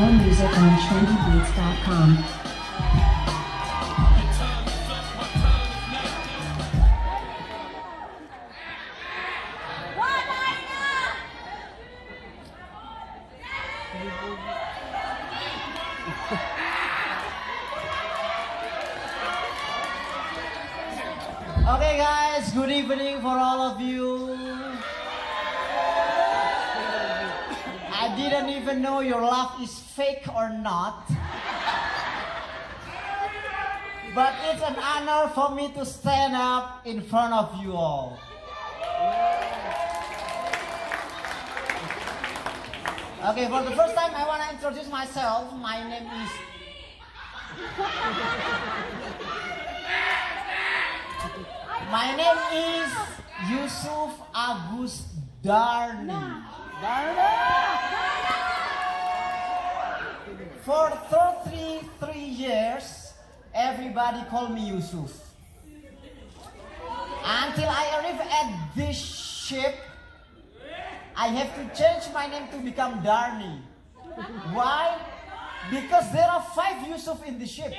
More music on trendybeats.com. Okay guys, good evening for all of you. I didn't even know your laugh is fake or not. But it's an honor for me to stand up in front of you all. Okay, for the first time I want to introduce myself. My name is... My name is Yusuf Agus Darni. For 33 years, everybody called me Yusuf. Until I arrive at this ship, I have to change my name to become Darni. Why? Because there are 5 Yusuf in the ship.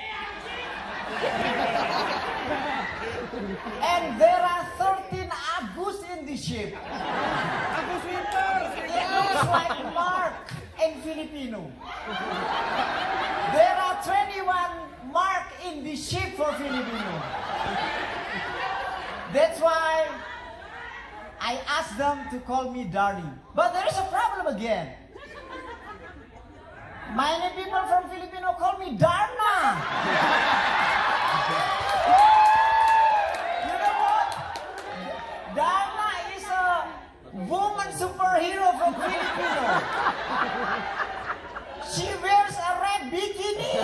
And there are 13 Agus in the ship. It looks like Mark in Filipino. There are 21 Mark in the ship for Filipino. That's why I asked them to call me Darni. But there is a problem again. Many people from Filipino call me Darna. You know what? Darna is a woman superhero from Filipino. She wears a red bikini.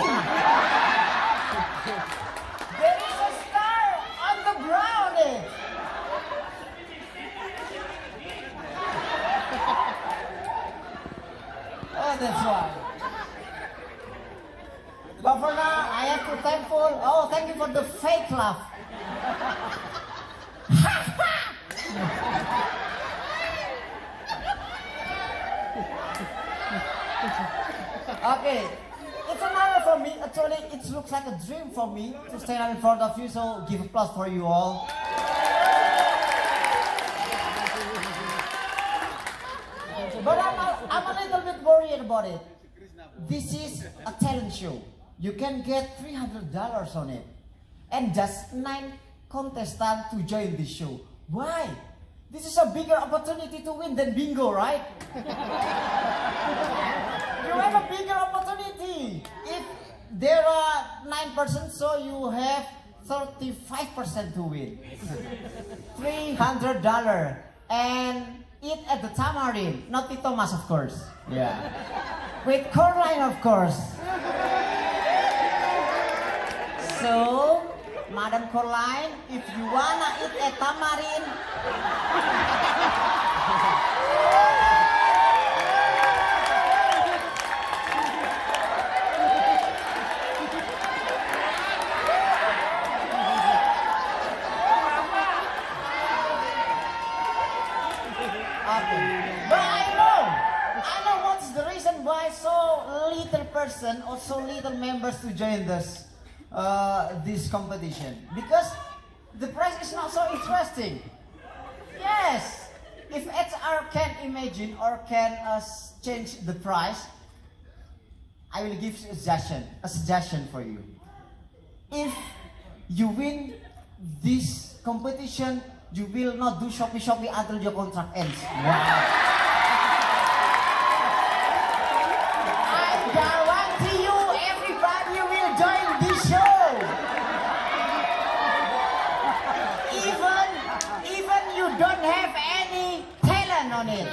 There is a star on the ground. Oh, that's why. But for now, I have to thankful. Oh, thank you for the fake laugh. Okay, it's an honor for me. Actually, it looks like a dream for me to stand up in front of you. So give applause for you all. But I'm a little bit worried about it. This is a talent show. You can get $300 on it. And just 9 contestants to join this show. Why? This is a bigger opportunity to win than bingo, right? You have a bigger opportunity. If there are 9 persons, so you have 35% to win. $300. And eat at the Tamarind, not the Thomas, of course. Yeah. With Coraline, of course. So, Madam Coraline, if you wanna eat a Tamarind, why so little person or so little members to join this competition? Because the prize is not so interesting. Yes, if HR can imagine or can change the price, I will give you a suggestion for you. If you win this competition, you will not do Shopee until your contract ends. Wow. Guarantee you, everybody will join this show. Even you don't have any talent on it.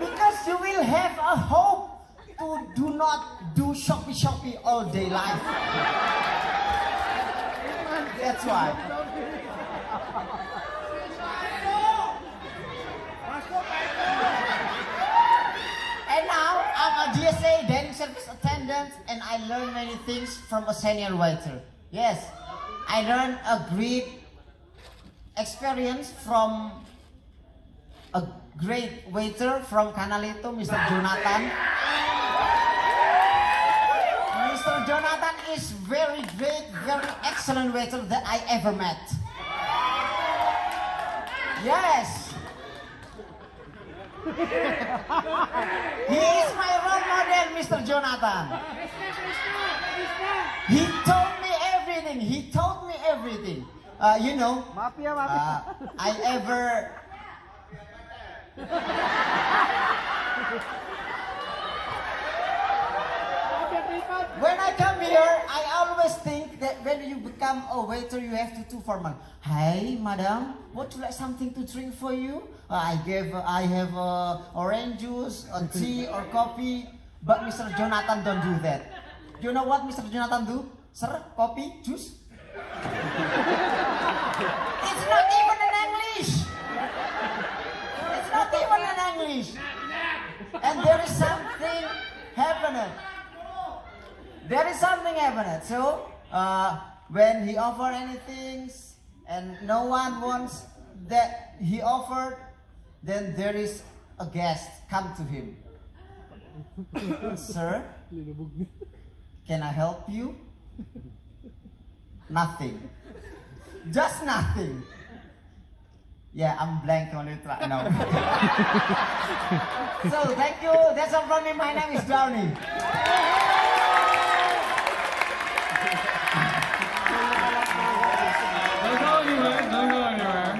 Because you will have a hope to do not do Shopee all day life. That's why. And now, I'm a DSA, dining service attendant, and I learned many things from a senior waiter. Yes, I learned a great experience from a great waiter from Canalito, Mr. Jonathan. Mr. Jonathan is very great, very excellent waiter that I ever met. Yes. He is my role model, Mr. Jonathan. He told me everything. He taught me everything. You know, I ever... When I come here, I always think that when you become a waiter, you have to do formal. Hey, madam, would you like something to drink for you? I have orange juice, a tea or coffee. But Mr. Jonathan don't do that. You know what Mr. Jonathan do? Sir, coffee, juice? It's not even in English. It's not even in English. And there is something happening. There is something happening. So, when he offer anything and no one wants that he offered, then there is a guest come to him. Sir, can I help you? Nothing. Just nothing. Yeah, I'm blank on it right now. So, thank you. That's all from me. My name is Downey. Don't go anywhere.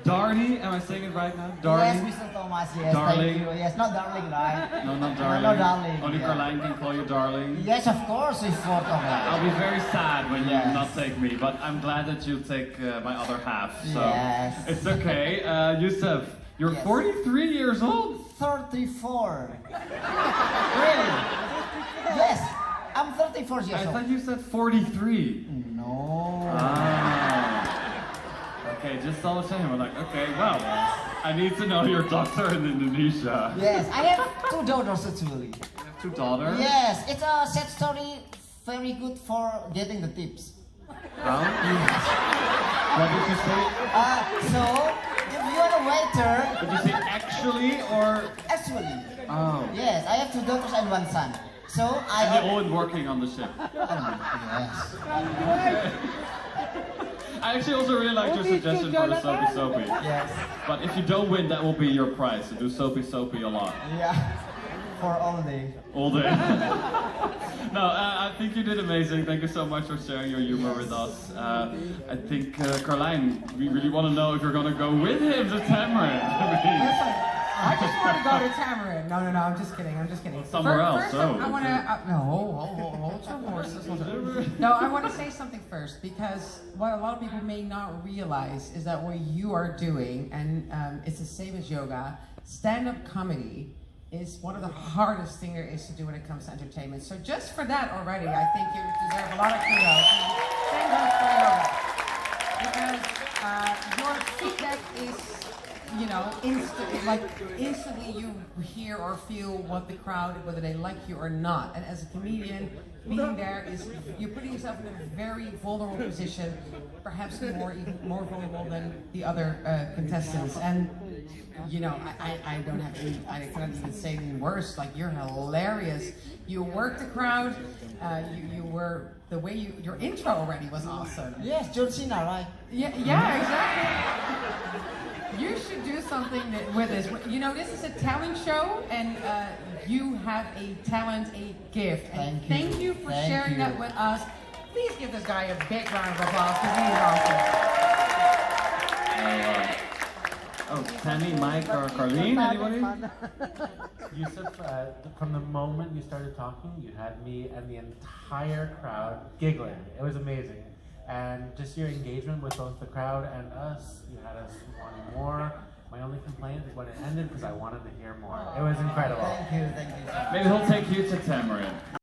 Darnie, am I saying it right now? Darnie? Yes, Mr. Thomas, yes, Darling. thank you. Yes, not darling, right? No, not darling. No, darling. Only yeah. Carline can call you darling. Yes, of course, it's for Thomas. I'll be very sad when Yes. you not take me, but I'm glad that you take my other half. So Yes. it's okay. Yusuf, you're Yes. 43 years old. 34. Really? Yes, I'm 34 years I old. thought you said 43. No. Ah. Okay, just all the same. I'm like, okay, well, I need to know your doctor in Indonesia. Yes, I have 2 daughters actually. You have 2 daughters? Yes, it's a sad story, very good for getting the tips. Huh? What did you say? So, if you're a waiter, Did you say actually or? actually, Oh. yes, I have 2 daughters and 1 son. So, I And they're all working on the ship. yes. I actually also really liked your suggestion for the Soapy Soapy. Yes. But if you don't win, that will be your prize. To do Soapy Soapy a lot. Yeah. For all day. All day. No, I think you did amazing. Thank you so much for sharing your humor with us. I think, Carline, we really want to know if you're going to go with him to Tamarind. Listen, I just want to go to Tamarind. No, I'm just kidding. Somewhere else, First, oh, I want okay. to. No, hold your horses. Hold on. No, I want to say something first because what a lot of people may not realize is that what you are doing, and it's the same as yoga, stand-up comedy is one of the hardest things there is to do when it comes to entertainment. So just for that already, I think you deserve a lot of kudos. Thank God for yoga. Because your feedback is, you know, instantly you hear or feel what the crowd, whether they like you or not. And as a comedian, being there is, you're putting yourself in a very vulnerable position, perhaps even more vulnerable than the other contestants. And, you know, I don't have to, I cannot even say anything worse. Like, you're hilarious. You worked the crowd, you were, the way your intro already was awesome. Yes, John Cena, right? Yeah, exactly. You should do something with this. You know, this is a talent show, and you have a talent, a gift. And thank you for sharing that with us. Please give this guy a big round of applause because he's awesome. Tammy, Mike, or Carline, anybody? Yusuf, from the moment you started talking, you had me and the entire crowd giggling. It was amazing. And just your engagement with both the crowd and us, you had us wanting more. My only complaint is when it ended because I wanted to hear more. It was incredible. Thank you. Maybe he'll take you to Tamarind.